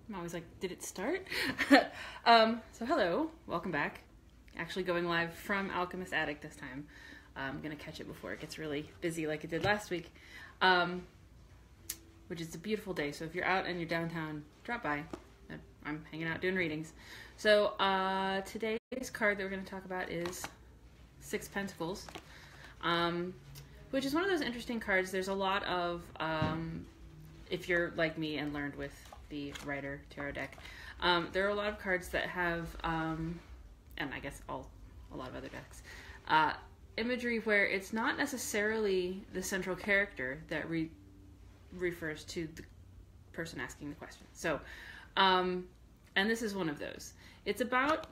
I'm always like, did it start? So hello, welcome back. Actually going live from Alchemist Attic this time. I'm going to catch it before it gets really busy like it did last week. Which is a beautiful day. So if you're out and you're downtown, drop by. I'm hanging out doing readings. So today's card that we're going to talk about is Six of Pentacles. Which is one of those interesting cards. There's a lot of, if you're like me and learned with the Rider Tarot deck, there are a lot of cards that have, and I guess a lot of other decks, imagery where it's not necessarily the central character that refers to the person asking the question. So, and this is one of those. It's about,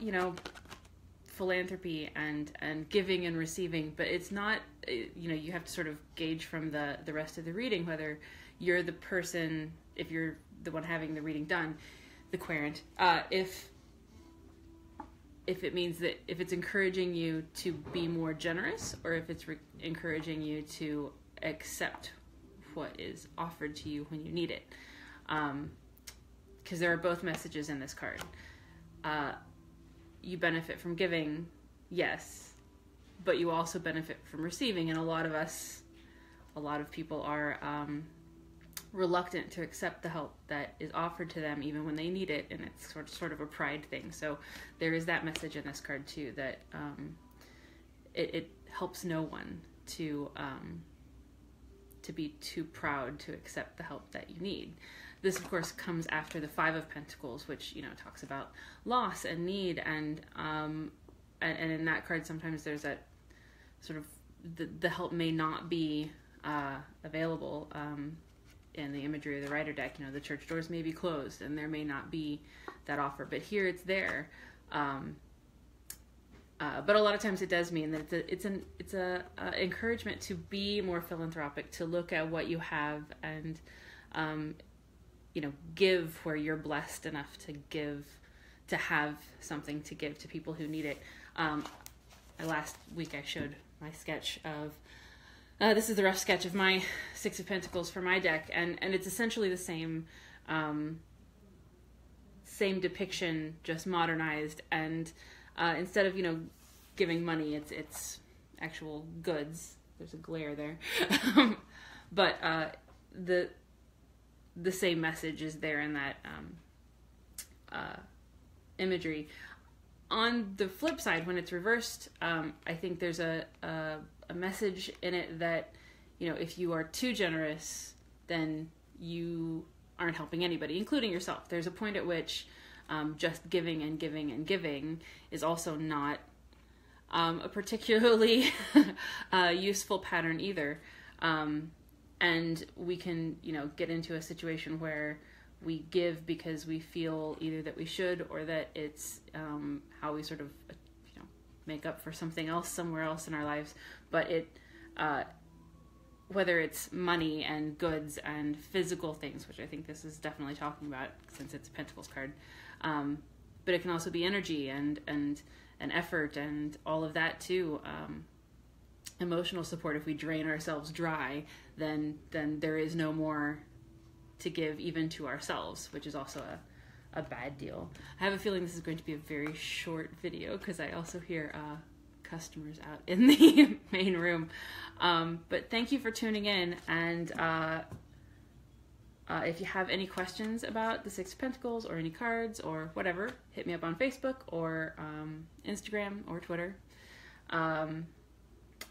philanthropy and giving and receiving, but it's not, you have to sort of gauge from the rest of the reading whether you're the person, if you're the one having the reading done, the querent, if it means that if it's encouraging you to be more generous, or if it's encouraging you to accept what is offered to you when you need it. Because there are both messages in this card. You benefit from giving, yes, but you also benefit from receiving, and a lot of people are reluctant to accept the help that is offered to them even when they need it, and it's sort of a pride thing. So there is that message in this card too, that it helps no one to be too proud to accept the help that you need. This, of course, comes after the Five of Pentacles, which, talks about loss and need, and in that card, sometimes there's that sort of, the help may not be available in the imagery of the Rider deck. The church doors may be closed, and there may not be that offer, but here it's there. But a lot of times it does mean that it's a encouragement to be more philanthropic, to look at what you have and give where you're blessed enough to give, to have something to give to people who need it. Last week I showed my sketch of, this is the rough sketch of my Six of Pentacles for my deck, and it's essentially the same depiction, just modernized, and instead of, giving money, it's actual goods. There's a glare there. But the same message is there in that imagery. On the flip side, when it's reversed, I think there's a message in it that, if you are too generous, then you aren't helping anybody, including yourself. There's a point at which just giving and giving and giving is also not a particularly useful pattern either. And we can, get into a situation where we give because we feel either that we should, or that it's how we sort of, make up for something else somewhere else in our lives. But whether it's money and goods and physical things, which I think this is definitely talking about since it's a Pentacles card, but it can also be energy and effort and all of that too. Emotional support. If we drain ourselves dry, then there is no more to give, even to ourselves, which is also a bad deal. I have a feeling this is going to be a very short video because I also hear customers out in the main room. But thank you for tuning in, and if you have any questions about the Six of Pentacles or any cards or whatever, hit me up on Facebook or Instagram or Twitter.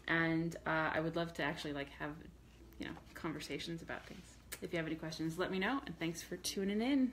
And I would love to actually have, conversations about things. If you have any questions, let me know, and thanks for tuning in.